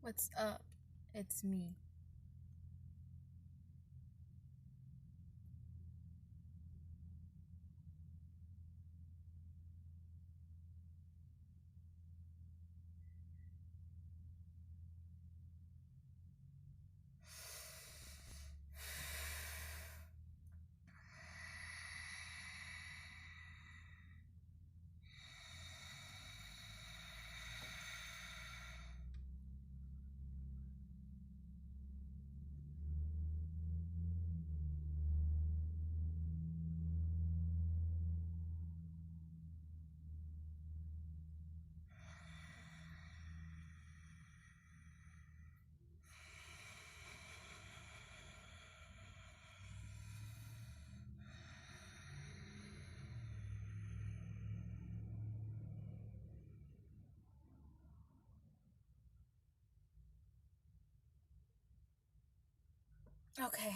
What's up? It's me. Okay,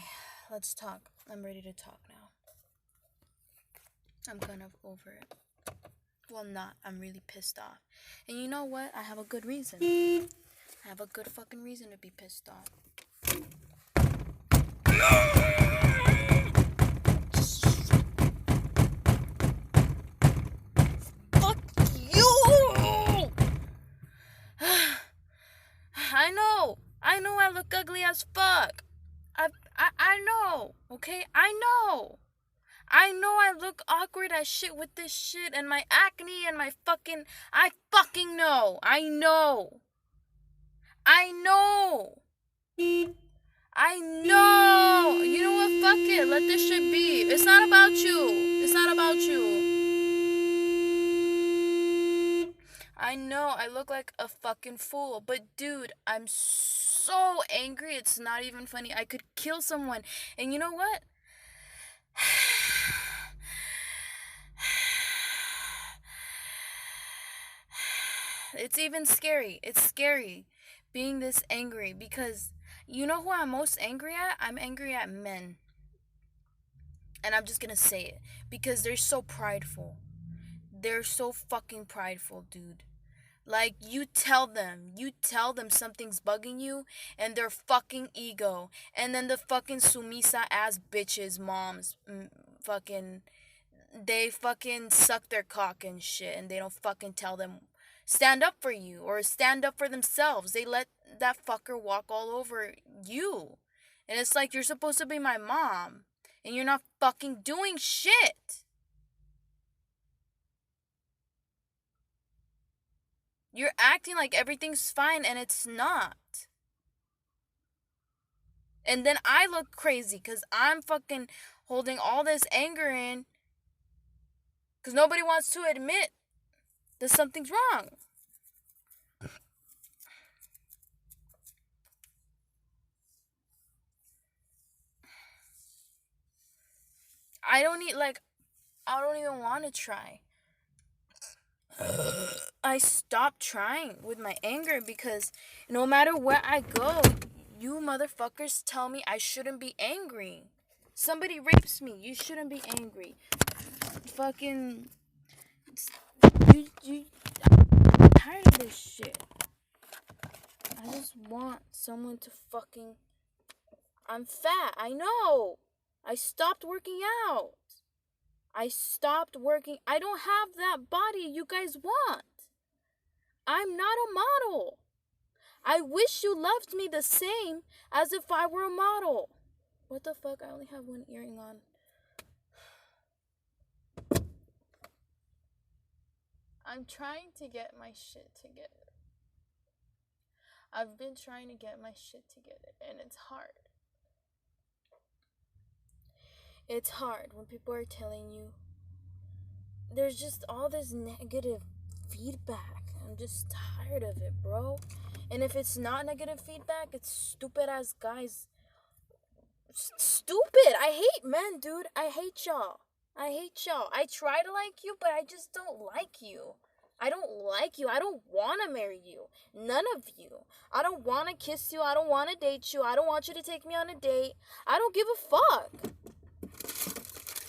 let's talk. I'm ready to talk now. I'm kind of over it. Well, not. I'm really pissed off. And you know what? I have a good reason. I have a good fucking reason to be pissed off. Fuck you! I know I look ugly as fuck. I know, okay? I know I look awkward as shit with this shit and my acne and I fucking know. I know. You know what? Fuck it. Let this shit be. It's not about you. I know I look like a fucking fool, but dude, I'm so angry. It's not even funny. I could kill someone. And you know what? It's even scary. It's scary being this angry because you know who I'm most angry at? I'm angry at men. And I'm just gonna say it because they're so prideful. They're so fucking prideful, dude. Like, you tell them something's bugging you, and their fucking ego. And then the fucking sumisa ass bitches, moms, fucking, they fucking suck their cock and shit, and they don't fucking tell them, stand up for you, or stand up for themselves. They let that fucker walk all over you. And it's like, you're supposed to be my mom, and you're not fucking doing shit. You're acting like everything's fine and it's not. And then I look crazy because I'm fucking holding all this anger in because nobody wants to admit that something's wrong. I don't even want to try. I stopped trying with my anger because no matter where I go, you motherfuckers tell me I shouldn't be angry. Somebody rapes me, you shouldn't be angry. Fucking, I'm tired of this shit. I just want someone to fucking. I'm fat, I know. I stopped working out. I don't have that body you guys want. I'm not a model. I wish you loved me the same as if I were a model. What the fuck? I only have one earring on. I'm trying to get my shit together. I've been trying to get my shit together, and it's hard. It's hard when people are telling you. There's just all this negative feedback. I'm just tired of it, bro. And if it's not negative feedback, it's stupid ass guys. Stupid. I hate men, dude. I hate y'all. I try to like you, but I just don't like you. I don't like you. I don't want to marry you. None of you. I don't want to kiss you. I don't want to date you. I don't want you to take me on a date. I don't give a fuck.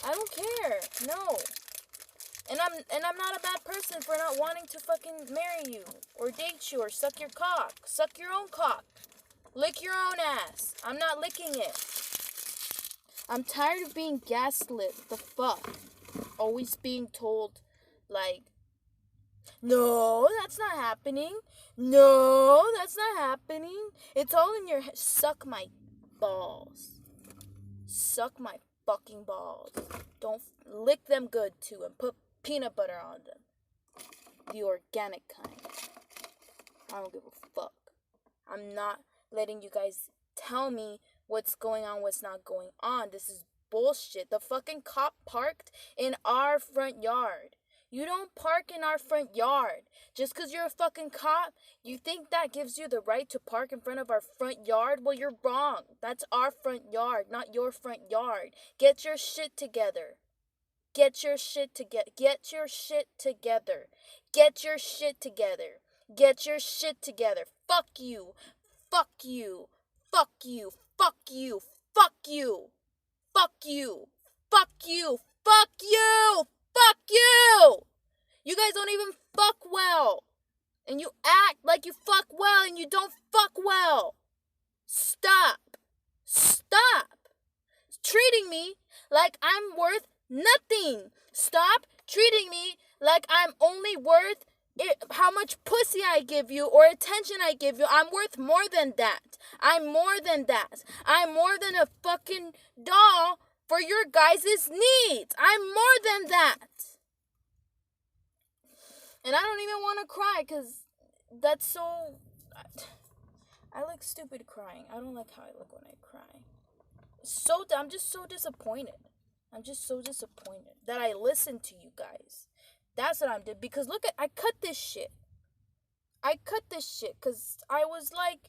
I don't care. No. And I'm not a bad person for not wanting to fucking marry you or date you or suck your cock. Suck your own cock. Lick your own ass. I'm not licking it. I'm tired of being gaslit. The fuck? Always being told, like, no, that's not happening. No, that's not happening. It's all in your head. Suck my balls. Suck my fucking balls. Don't lick them good too and put peanut butter on them. The organic kind. I don't give a fuck. I'm not letting you guys tell me what's going on, what's not going on. This is bullshit. The fucking cop parked in our front yard. You don't park in our front yard. Just because you're a fucking cop, you think that gives you the right to park in front of our front yard? Well, you're wrong. That's our front yard, not your front yard. Get your shit together. Get your shit together. Get your shit together. Get your shit together. Get your shit together. Fuck you. Fuck you. Fuck you. Fuck you. Fuck you. Fuck you. Fuck you. Fuck you. Fuck you. You guys don't even fuck well. And you act like you fuck well and you don't fuck well. Stop. Stop treating me like I'm worth nothing. Stop treating me like I'm only worth how much pussy I give you or attention I give you. I'm worth more than that. I'm more than that. I'm more than a fucking doll for your guys' needs. I'm more than that. And I don't even want to cry because that's so... I look stupid crying. I don't like how I look when I cry. I'm just so disappointed. I'm just so disappointed that I listened to you guys. That's what I'm doing. Because look, I cut this shit. I cut this shit because I was like,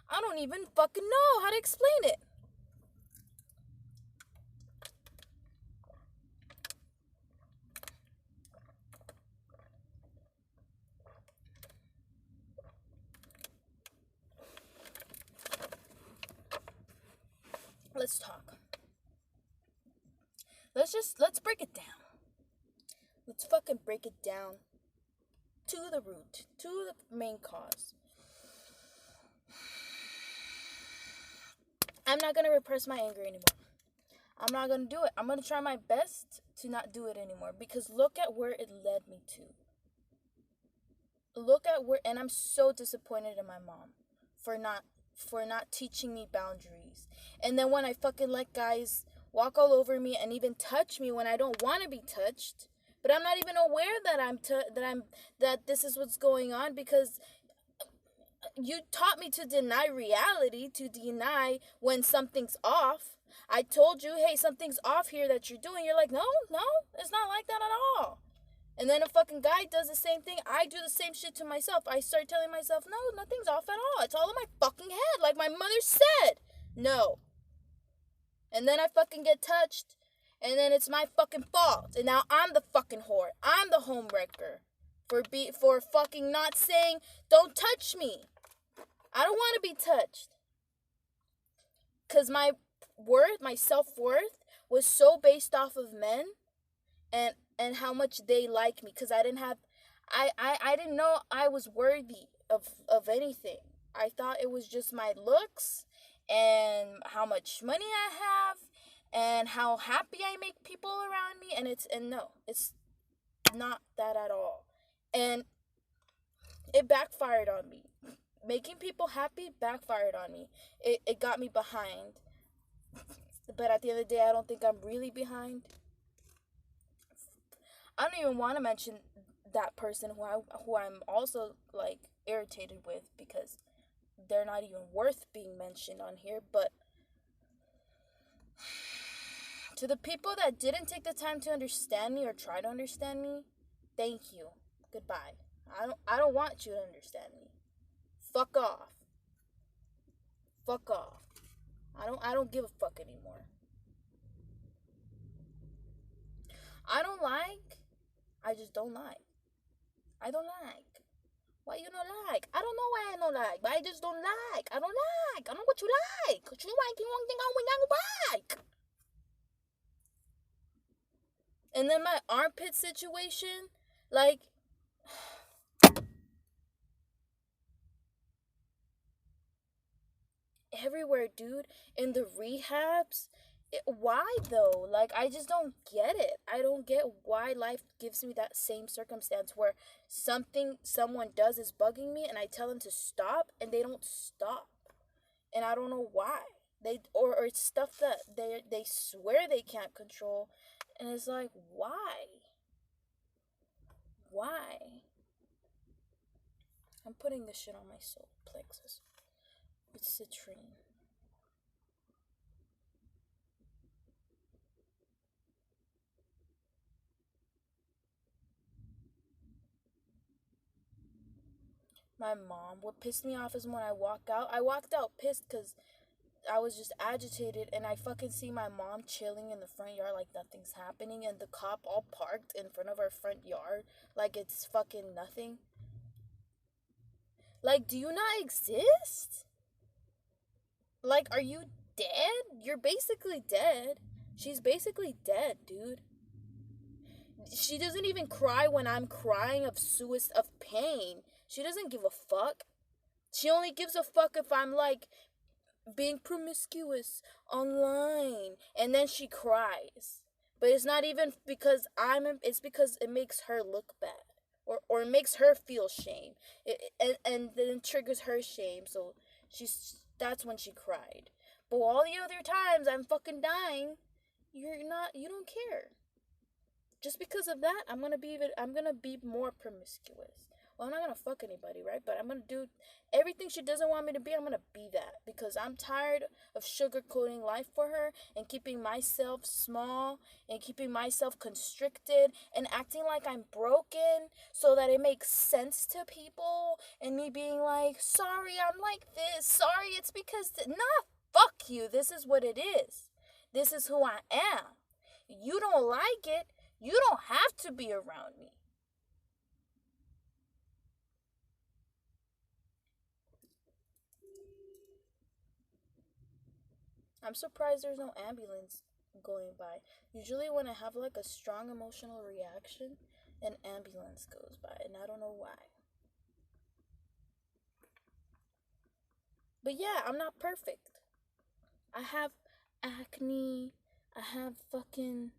I don't even fucking know how to explain it. Let's talk. Let's break it down. Let's fucking break it down to the root, to the main cause. I'm not gonna repress my anger anymore. I'm not gonna do it. I'm gonna try my best to not do it anymore because look at where it led me to. And I'm so disappointed in my mom for not teaching me boundaries. And then when I fucking let guys walk all over me and even touch me when I don't want to be touched, but I'm not even aware that this is what's going on because you taught me to deny reality, to deny when something's off. I told you, hey, something's off here that you're doing. You're like, no, it's not like that at all. And then a fucking guy does the same thing. I do the same shit to myself. I start telling myself, no, nothing's off at all. It's all in my fucking head, like my mother said. No. And then I fucking get touched. And then it's my fucking fault. And now I'm the fucking whore. I'm the homewrecker. For fucking not saying, don't touch me. I don't want to be touched. Because my worth, my self-worth was so based off of men and how much they like me. Because I didn't know I was worthy of anything. I thought it was just my looks and how much money I have and how happy I make people around me. And no, it's not that at all. And it backfired on me. Making people happy backfired on me. It got me behind. But at the end of the day, I don't think I'm really behind. I don't even want to mention that person who I'm also like irritated with because they're not even worth being mentioned on here. But to the people that didn't take the time to understand me or try to understand me, thank you. Goodbye. I don't want you to understand me. Fuck off. Fuck off. I don't give a fuck anymore. I don't like. I just don't like. I don't like. Why you don't like? I don't know why I don't like, but I just don't like. I don't like. I don't know what you like. What you like, you won't think I don't like. And then my armpit situation, like, everywhere, dude. In the rehabs. Why though? Like, I just don't get it. I don't get why life gives me that same circumstance where someone does is bugging me and I tell them to stop and they don't stop. And I don't know why. Or it's stuff that they swear they can't control, and it's like, why? Why? I'm putting this shit on my soul plexus. It's citrine. My mom, what pissed me off is when I walk out. I walked out pissed because I was just agitated, and I fucking see my mom chilling in the front yard like nothing's happening, and the cop all parked in front of our front yard like it's fucking nothing. Like, do you not exist? Like, are you dead? You're basically dead. She's basically dead, dude. She doesn't even cry when I'm crying of suicide, of pain. She doesn't give a fuck. She only gives a fuck if I'm like being promiscuous online, and then she cries. But it's not even because it's because it makes her look bad, or it makes her feel shame. And then triggers her shame, so that's when she cried. But all the other times I'm fucking dying, you don't care. Just because of that, I'm gonna be more promiscuous. Well, I'm not gonna fuck anybody, right? But I'm gonna do everything she doesn't want me to be. I'm gonna be that because I'm tired of sugarcoating life for her and keeping myself small and keeping myself constricted and acting like I'm broken so that it makes sense to people, and me being like, sorry, I'm like this. Sorry, it's because nah, fuck you. This is what it is. This is who I am. You don't like it. You don't have to be around me. I'm surprised there's no ambulance going by. Usually when I have like a strong emotional reaction, an ambulance goes by, and I don't know why. But yeah, I'm not perfect. I have acne. I have fucking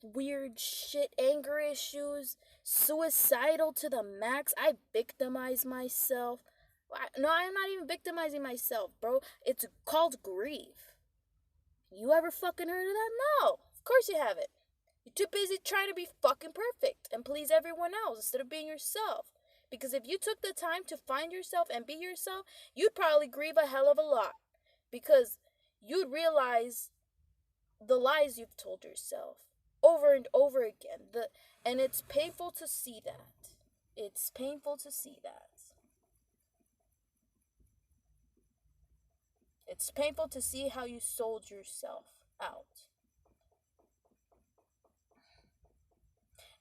weird shit, anger issues, suicidal to the max. I victimize myself. No, I'm not even victimizing myself, bro. It's called grief. You ever fucking heard of that? No. Of course you haven't. You're too busy trying to be fucking perfect and please everyone else instead of being yourself. Because if you took the time to find yourself and be yourself, you'd probably grieve a hell of a lot. Because you'd realize the lies you've told yourself over and over again. And it's painful to see that. It's painful to see that. It's painful to see how you sold yourself out.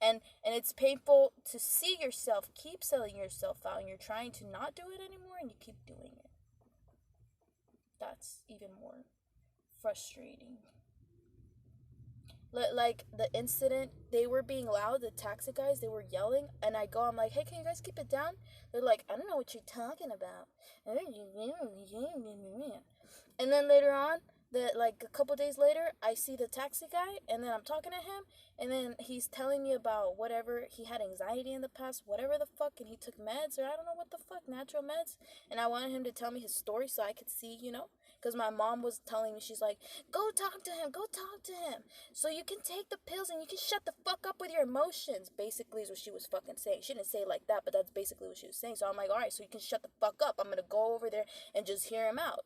And it's painful to see yourself keep selling yourself out, and you're trying to not do it anymore and you keep doing it. That's even more frustrating. Like the incident, they were being loud, the taxi guys, they were yelling, and I'm like, hey, can you guys keep it down? They're like, I don't know what you're talking about. And then later on, like a couple days later, I see the taxi guy, and then I'm talking to him, and then he's telling me about whatever, he had anxiety in the past, whatever the fuck, and he took meds, or I don't know what the fuck, natural meds, and I wanted him to tell me his story so I could see, because my mom was telling me, she's like, go talk to him, so you can take the pills and you can shut the fuck up with your emotions, basically is what she was fucking saying. She didn't say it like that, but that's basically what she was saying. So I'm like, alright, so you can shut the fuck up. I'm gonna go over there and just hear him out.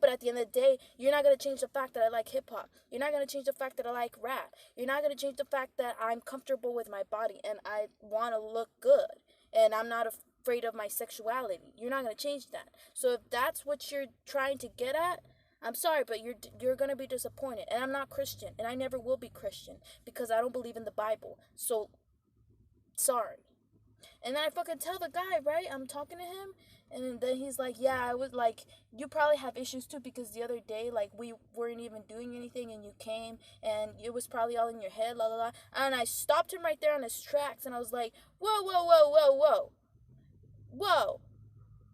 But at the end of the day, you're not going to change the fact that I like hip-hop. You're not going to change the fact that I like rap. You're not going to change the fact that I'm comfortable with my body and I want to look good and I'm not afraid of my sexuality. You're not going to change that. So if that's what you're trying to get at, I'm sorry, but you're going to be disappointed. And I'm not Christian, and I never will be Christian because I don't believe in the Bible. So sorry. And then I fucking tell the guy, right? I'm talking to him. And then he's like, yeah, I was like, you probably have issues too because the other day, like, we weren't even doing anything and you came and it was probably all in your head, la la la. And I stopped him right there on his tracks and I was like, whoa, whoa, whoa, whoa, whoa. Whoa.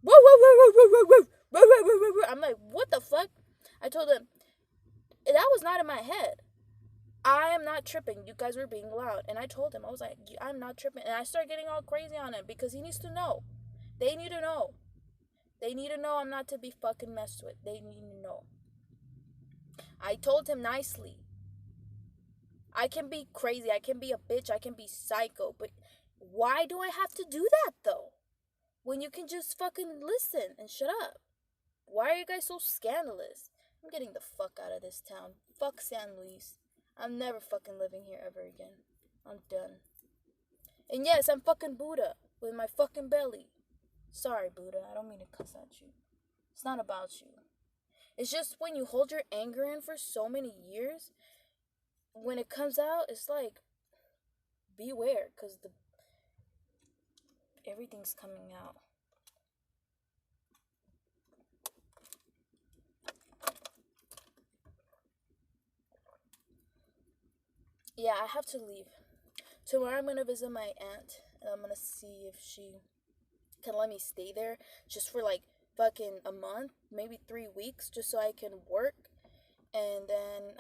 Whoa, whoa, whoa, whoa, whoa, whoa, whoa, whoa, whoa, whoa, whoa. I'm like, what the fuck? I told him, that was not in my head. I am not tripping. You guys were being loud. And I told him, I was like, I'm not tripping. And I started getting all crazy on him because he needs to know. They need to know. They need to know I'm not to be fucking messed with. They need to know. I told him nicely. I can be crazy. I can be a bitch. I can be psycho. But why do I have to do that, though? When you can just fucking listen and shut up. Why are you guys so scandalous? I'm getting the fuck out of this town. Fuck San Luis. I'm never fucking living here ever again. I'm done. And yes, I'm fucking Buddha with my fucking belly. Sorry, Buddha. I don't mean to cuss at you. It's not about you. It's just when you hold your anger in for so many years, when it comes out, it's like, beware, because everything's coming out. Yeah, I have to leave. Tomorrow I'm gonna visit my aunt, and I'm gonna see if she can let me stay there just for like fucking a month, maybe 3 weeks, just so I can work and then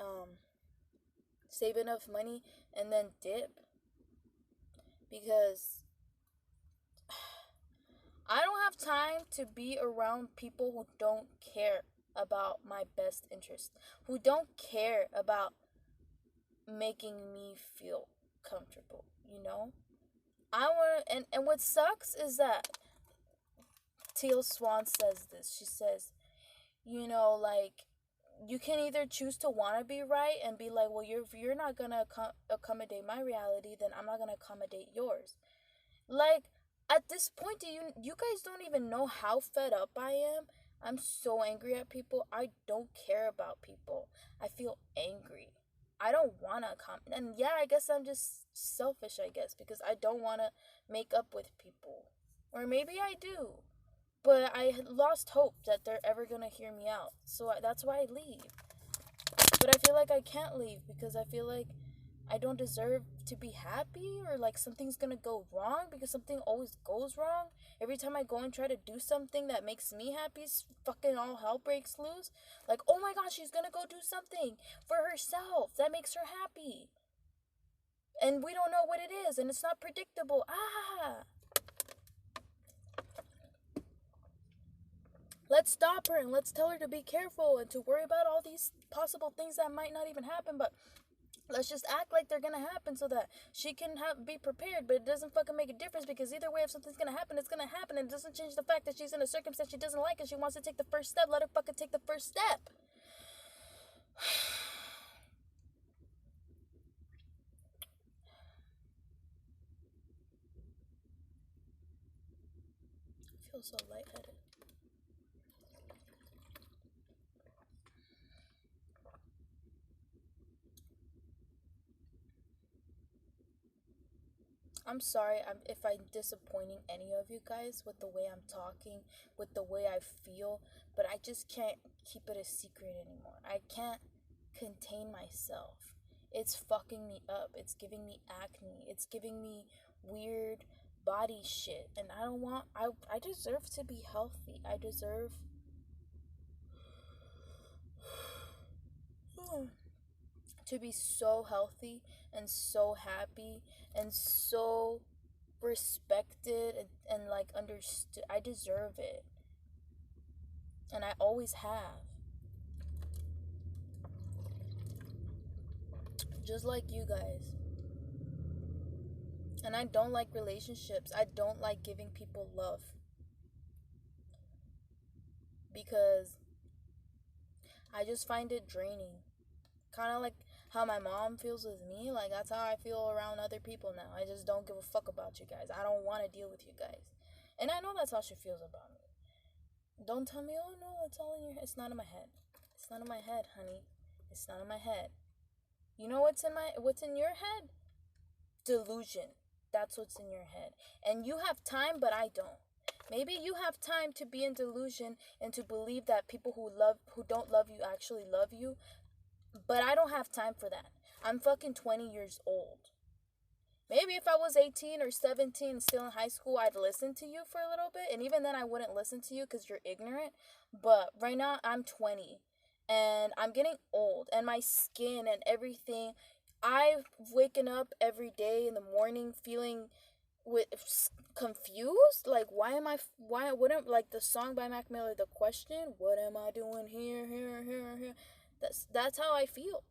save enough money and then dip. Because I don't have time to be around people who don't care about my best interest, who don't care about making me feel comfortable, you know? I want to, and what sucks is that Teal Swan says this. She says, you know, like, you can either choose to want to be right and be like, well, if you're not gonna accommodate my reality, then I'm not gonna accommodate yours. Like, at this point, you guys don't even know how fed up I am. I'm so angry at people. I don't care about people. I feel angry. I don't want to and yeah, I guess I'm just selfish, I guess, because I don't want to make up with people. Or maybe I do. But I had lost hope that they're ever going to hear me out. So that's why I leave. But I feel like I can't leave because I feel like I don't deserve to be happy, or like something's gonna go wrong, because something always goes wrong. Every time I go and try to do something that makes me happy, fucking all hell breaks loose. Like, oh my gosh, she's gonna go do something for herself that makes her happy. And we don't know what it is, and it's not predictable. Let's stop her and let's tell her to be careful and to worry about all these possible things that might not even happen, but let's just act like they're gonna happen so that she can be prepared. But it doesn't fucking make a difference, because either way, if something's gonna happen, it's gonna happen. And it doesn't change the fact that she's in a circumstance she doesn't like and she wants to take the first step. Let her fucking take the first step. I feel so lightheaded. I'm sorry if I'm disappointing any of you guys with the way I'm talking, with the way I feel, but I just can't keep it a secret anymore. I can't contain myself. It's fucking me up. It's giving me acne. It's giving me weird body shit. And I don't want, I deserve to be healthy. I deserve to be so healthy and so happy and so respected and like understood. I deserve it. And I always have. Just like you guys. And I don't like relationships. I don't like giving people love. Because I just find it draining. Kind of like how my mom feels with me. Like, that's how I feel around other people now. I just don't give a fuck about you guys. I don't want to deal with you guys. And I know that's how she feels about me. Don't tell me, oh no, it's all in your head. It's not in my head. It's not in my head, honey. It's not in my head. You know what's in your head? Delusion. that's what's in your head. And you have time, but I don't. Maybe you have time to be in delusion and to believe that people who don't love you actually love you, but I don't have time for that. I'm fucking 20 years old. Maybe if I was 18 or 17 still in high school, I'd listen to you for a little bit. And even then, I wouldn't listen to you because you're ignorant. But right now, I'm 20 and I'm getting old. And my skin and everything, I've waken up every day in the morning feeling with confused. Like, why wouldn't, like the song by Mac Miller, The Question, what am I doing here? That's how I feel.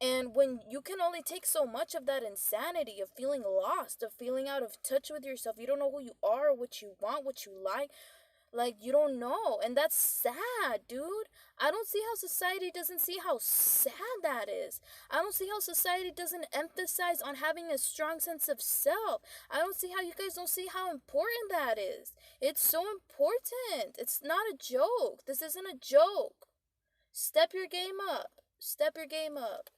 And when you can only take so much of that insanity of feeling lost, of feeling out of touch with yourself, you don't know who you are, what you want, what you like you don't know. And that's sad, dude. I don't see how society doesn't see how sad that is. I don't see how society doesn't emphasize on having a strong sense of self. I don't see how you guys don't see how important that is. It's so important. It's not a joke. This isn't a joke. Step your game up. Step your game up.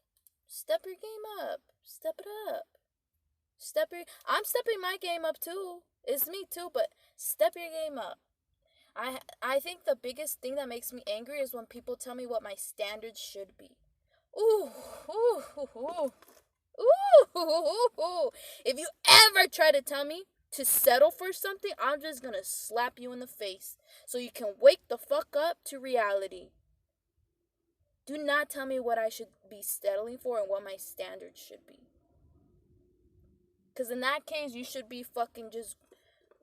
Step your game up. Step it up. I'm stepping my game up too. It's me too, but step your game up. I think the biggest thing that makes me angry is when people tell me what my standards should be. Ooh, ooh, ooh, ooh. Ooh. If you ever try to tell me to settle for something, I'm just gonna slap you in the face so you can wake the fuck up to reality. Do not tell me what I should be settling for and what my standards should be. Because in that case, you should be fucking just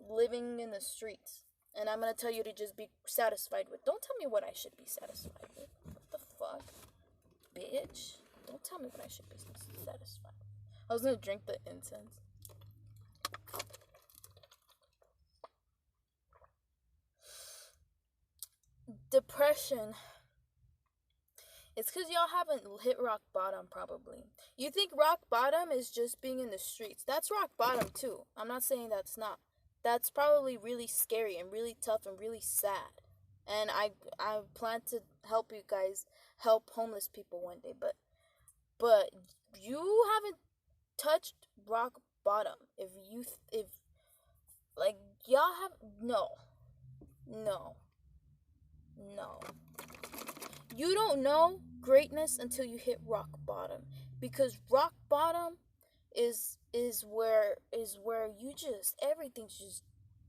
living in the streets. And I'm going to tell you to just be satisfied with. Don't tell me what I should be satisfied with. What the fuck? Bitch. Don't tell me what I should be satisfied with. I was going to drink the incense. Depression. It's because y'all haven't hit rock bottom, probably. You think rock bottom is just being in the streets. That's rock bottom, too. I'm not saying that's not. That's probably really scary and really tough and really sad. And I plan to help you guys help homeless people one day. But you haven't touched rock bottom. If like, y'all have, no. You don't know greatness until you hit rock bottom, because rock bottom is where you just, everything's just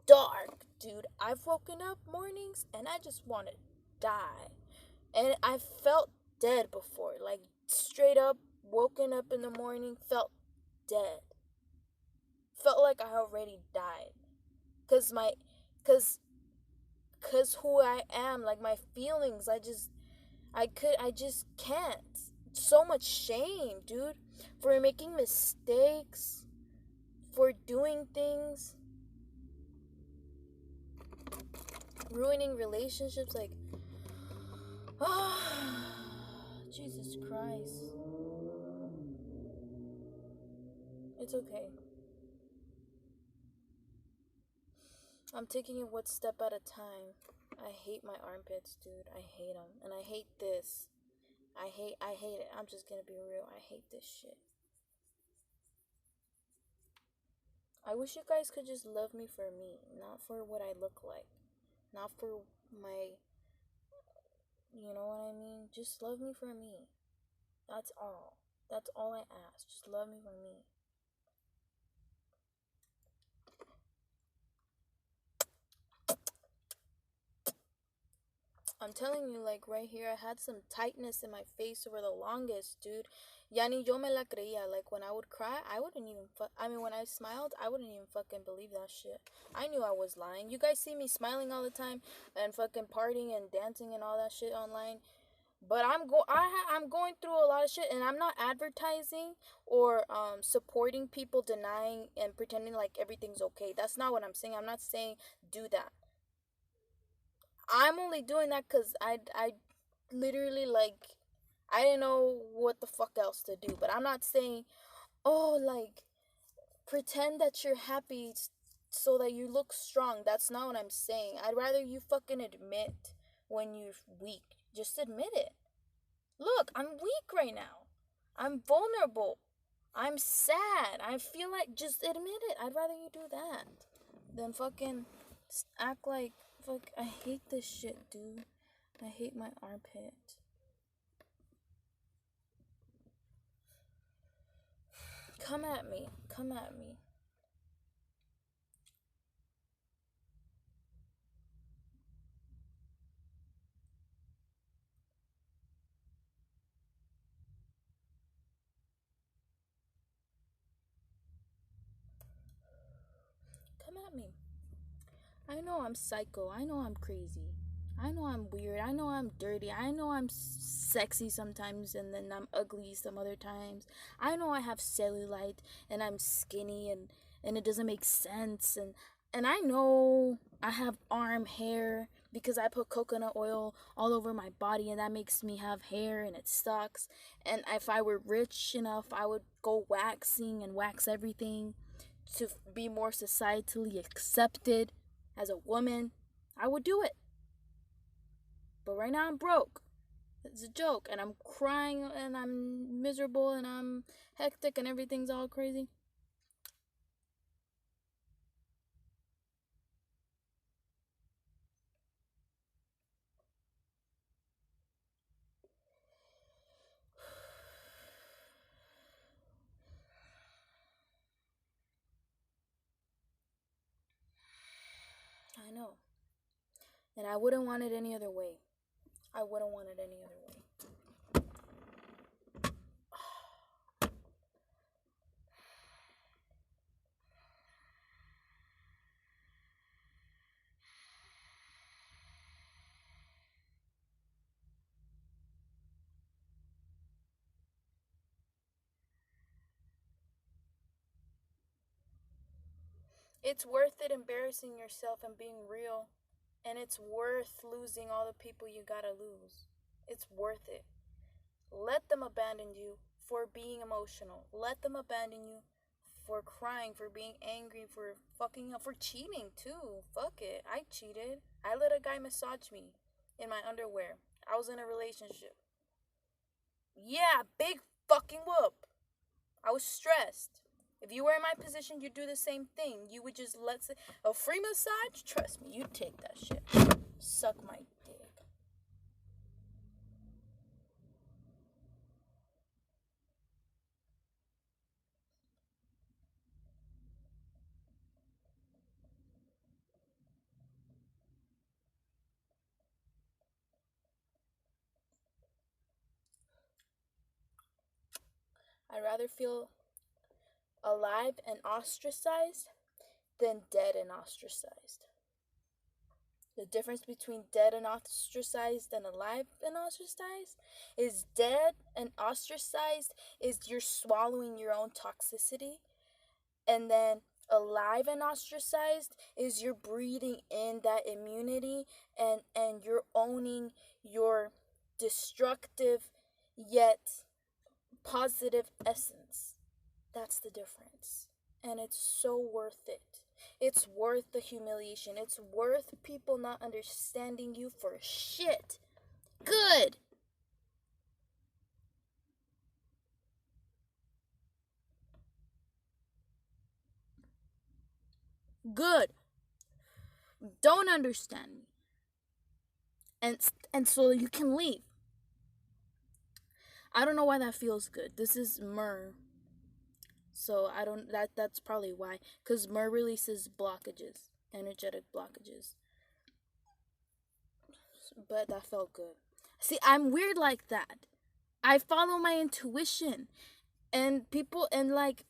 dark, dude. I've woken up mornings and I just want to die. And I felt dead before, like straight up woken up in the morning, felt dead. Felt like I already died. Cause who I am, like my feelings, I just can't. So much shame, dude, for making mistakes, for doing things, ruining relationships, like, Jesus Christ. It's okay. I'm taking it one step at a time. I hate my armpits, dude. I hate them. And I hate this. I hate it. I'm just gonna be real. I hate this shit. I wish you guys could just love me for me, not for what I look like. Not for my, you know what I mean? Just love me for me. That's all. That's all I ask. Just love me for me. I'm telling you, like right here, I had some tightness in my face over the longest, dude. Yani yo me la creía. Like when I would cry, I wouldn't even when I smiled, I wouldn't even fucking believe that shit. I knew I was lying. You guys see me smiling all the time and fucking partying and dancing and all that shit online. But I'm going through a lot of shit, and I'm not advertising or supporting people denying and pretending like everything's okay. That's not what I'm saying. I'm not saying do that. I'm only doing that because I literally, like, I didn't know what the fuck else to do. But I'm not saying, oh, like, pretend that you're happy so that you look strong. That's not what I'm saying. I'd rather you fucking admit when you're weak. Just admit it. Look, I'm weak right now. I'm vulnerable. I'm sad. I feel like, just admit it. I'd rather you do that than fucking act like, fuck. I hate this shit, dude. I hate my armpit. Come at me. Come at me. Come at me. I know I'm psycho. I know I'm crazy. I know I'm weird. I know I'm dirty. I know I'm sexy sometimes and then I'm ugly some other times. I know I have cellulite and I'm skinny and it doesn't make sense and I know I have arm hair because I put coconut oil all over my body and that makes me have hair and it sucks. And if I were rich enough, I would go waxing and wax everything to be more societally accepted as a woman. I would do it. But right now I'm broke. It's a joke. And I'm crying and I'm miserable and I'm hectic and everything's all crazy. I know. And I wouldn't want it any other way. I wouldn't want it any other way. It's worth it embarrassing yourself and being real. And it's worth losing all the people you gotta lose. It's worth it. Let them abandon you for being emotional. Let them abandon you for crying, for being angry, for fucking up, for cheating too. Fuck it. I cheated. I let a guy massage me in my underwear. I was in a relationship. Yeah, big fucking whoop. I was stressed. If you were in my position, you'd do the same thing. You would just let a free massage. Trust me, you'd take that shit. Suck my dick. I'd rather feel alive and ostracized than dead and ostracized. The difference between dead and ostracized and alive and ostracized is dead and ostracized is you're swallowing your own toxicity, and then alive and ostracized is you're breathing in that immunity and you're owning your destructive yet positive essence. That's the difference. And it's so worth it. It's worth the humiliation. It's worth people not understanding you for shit. Good. Good. Don't understand me. And so you can leave. I don't know why that feels good. This is myrrh. So I don't that's probably why, cuz myrrh releases blockages, energetic blockages. But that felt good. See, I'm weird like that. I follow my intuition. And people, and like,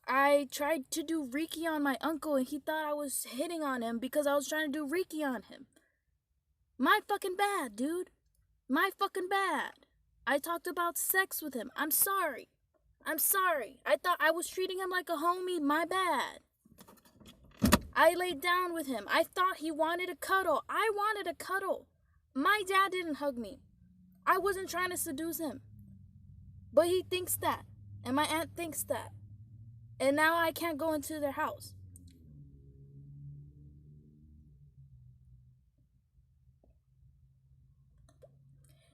I tried to do Reiki on my uncle and he thought I was hitting on him because I was trying to do Reiki on him. My fucking bad, dude. My fucking bad. I talked about sex with him. I'm sorry. I'm sorry. I thought I was treating him like a homie. My bad. I laid down with him. I thought he wanted a cuddle. I wanted a cuddle. My dad didn't hug me. I wasn't trying to seduce him. But he thinks that. And my aunt thinks that. And now I can't go into their house.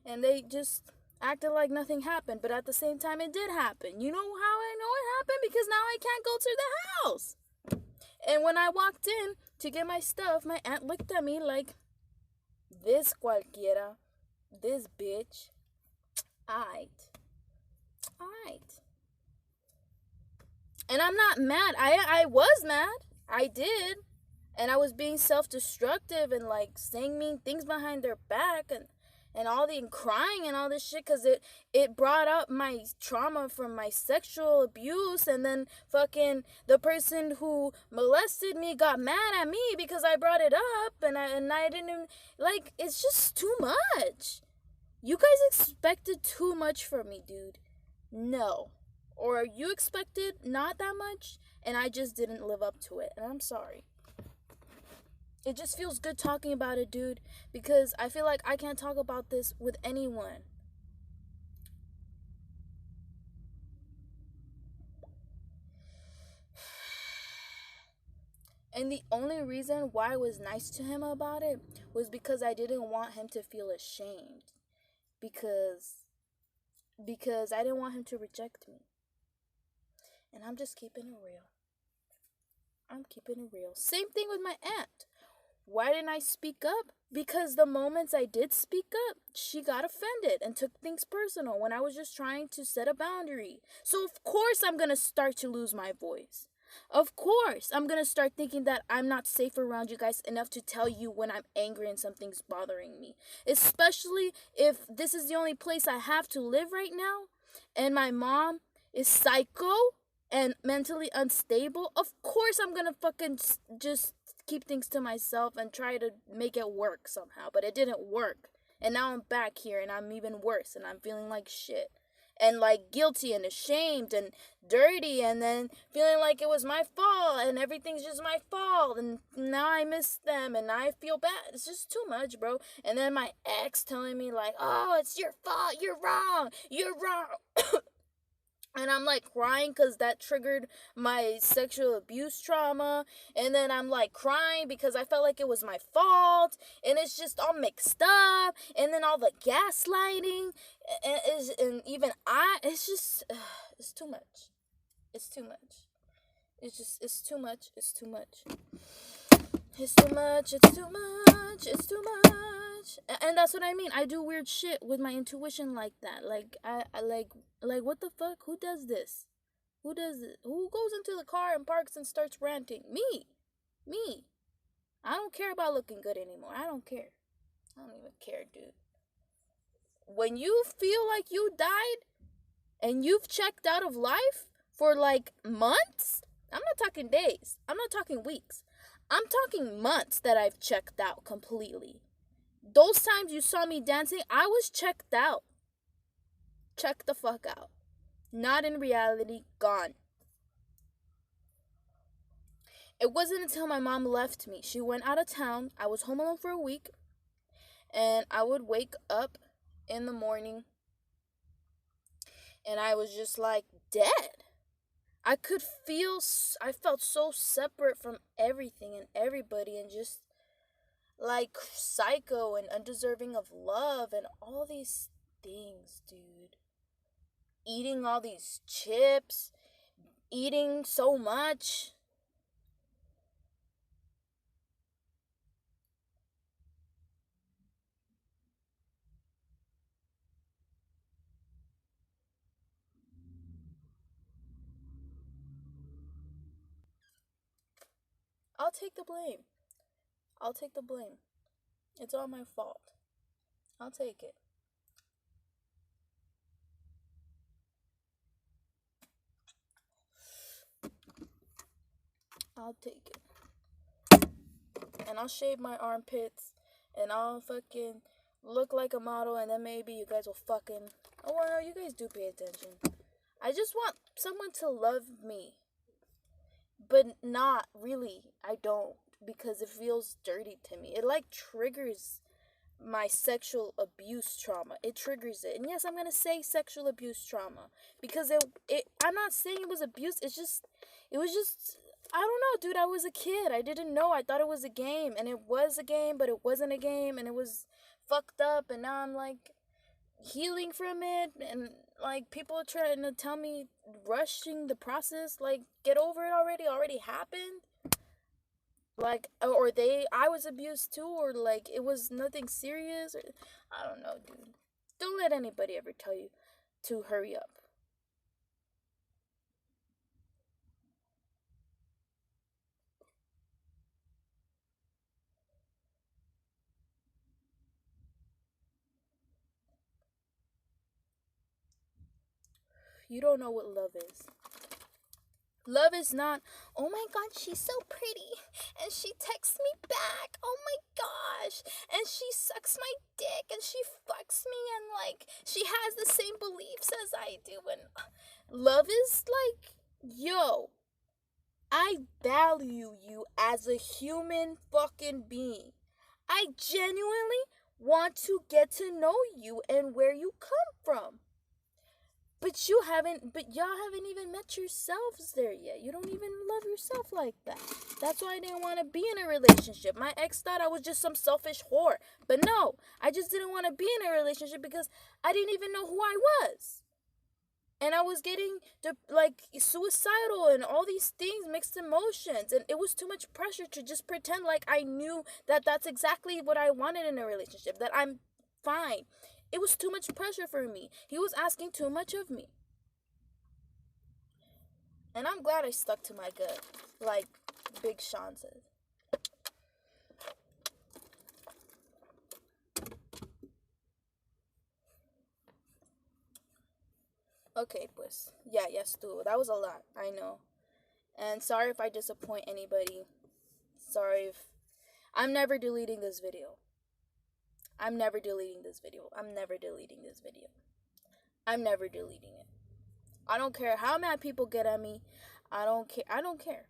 And they just acted like nothing happened. But at the same time, it did happen. You know how I know it happened because now I can't go to the house. And when I walked in to get my stuff, my aunt looked at me like, this cualquiera, this bitch. Aight. And I'm not mad. I was mad. I did. And I was being self-destructive and like saying mean things behind their back and all the and crying and all this shit because it brought up my trauma from my sexual abuse, and then fucking the person who molested me got mad at me because I brought it up, and I didn't, like, it's just too much. You guys expected too much from me, dude. No. Or you expected not that much, and I just didn't live up to it, and I'm sorry. It just feels good talking about it, dude, because I feel like I can't talk about this with anyone. And the only reason why I was nice to him about it was because I didn't want him to feel ashamed. Because I didn't want him to reject me. And I'm just keeping it real. I'm keeping it real. Same thing with my aunt. Why didn't I speak up? Because the moments I did speak up, she got offended and took things personal when I was just trying to set a boundary. So of course I'm going to start to lose my voice. Of course I'm going to start thinking that I'm not safe around you guys enough to tell you when I'm angry and something's bothering me. Especially if this is the only place I have to live right now and my mom is psycho and mentally unstable. Of course I'm going to fucking just keep things to myself and try to make it work somehow, but it didn't work. And now I'm back here and I'm even worse and I'm feeling like shit and like guilty and ashamed and dirty, and then feeling like it was my fault and everything's just my fault, and now I miss them and I feel bad. It's just too much, bro. And then my ex telling me like, oh, it's your fault, you're wrong. And I'm like crying because that triggered my sexual abuse trauma. And then I'm like crying because I felt like it was my fault. And it's just all mixed up. And then all the gaslighting. And even it's just, it's too much. It's too much. It's too much. It's too much. It's too much. It's too much. It's too much. And that's what I mean. I do weird shit with my intuition like that. Like, I like, what the fuck? Who does this? Who does it? Who goes into the car and parks and starts ranting? Me. I don't care about looking good anymore. I don't care. I don't even care, dude. When you feel like you died and you've checked out of life for like months, I'm not talking days. I'm not talking weeks. I'm talking months that I've checked out completely. Those times you saw me dancing, I was checked out. Check the fuck out. Not in reality, gone. It wasn't until my mom left me. She went out of town. I was home alone for a week. And I would wake up in the morning and I was just like dead. I felt so separate from everything and everybody and just like psycho and undeserving of love and all these things, dude. Eating all these chips, eating so much. I'll take the blame. It's all my fault. I'll take it. I'll take it. And I'll shave my armpits. And I'll fucking look like a model. And then maybe you guys will fucking... Oh, well, no, you guys do pay attention. I just want someone to love me. But not really. I don't. Because it feels dirty to me. It like triggers my sexual abuse trauma. It triggers it. And yes, I'm gonna say sexual abuse trauma. Because I'm not saying it was abuse. It was just, I don't know, dude. I was a kid. I didn't know. I thought it was a game. And it was a game, but it wasn't a game. And it was fucked up. And now I'm like, healing from it, and like people are trying to tell me rushing the process, like get over it already happened, like, or I was abused too, or like it was nothing serious, or I don't know, dude. Don't let anybody ever tell you to hurry up. You don't know what love is. Love is not, oh my god, she's so pretty and she texts me back. Oh my gosh. And she sucks my dick and she fucks me and like she has the same beliefs as I do. And love is like, yo, I value you as a human fucking being. I genuinely want to get to know you and where you come from. But y'all haven't even met yourselves there yet. You don't even love yourself like that. That's why I didn't want to be in a relationship. My ex thought I was just some selfish whore. But no, I just didn't want to be in a relationship because I didn't even know who I was. And I was getting like suicidal and all these things, mixed emotions. And it was too much pressure to just pretend like I knew that that's exactly what I wanted in a relationship, that I'm fine. It was too much pressure for me. He was asking too much of me. And I'm glad I stuck to my gut, like Big Sean says. Okay, pues. Yeah, yes, dude. That was a lot. I know. And sorry if I disappoint anybody. Sorry if. I'm never deleting this video. I'm never deleting this video. I'm never deleting this video. I'm never deleting it. I don't care how mad people get at me. I don't care. I don't care.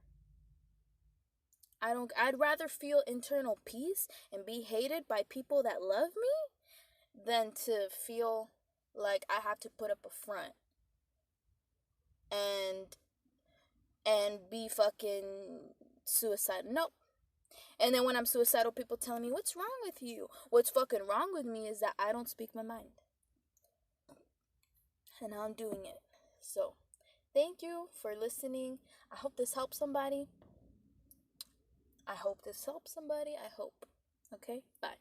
I'd rather feel internal peace and be hated by people that love me than to feel like I have to put up a front and be fucking suicidal. Nope. And then when I'm suicidal, people telling me, "What's wrong with you?" What's fucking wrong with me is that I don't speak my mind. And now I'm doing it. So, thank you for listening. I hope this helps somebody. I hope. Okay? Bye.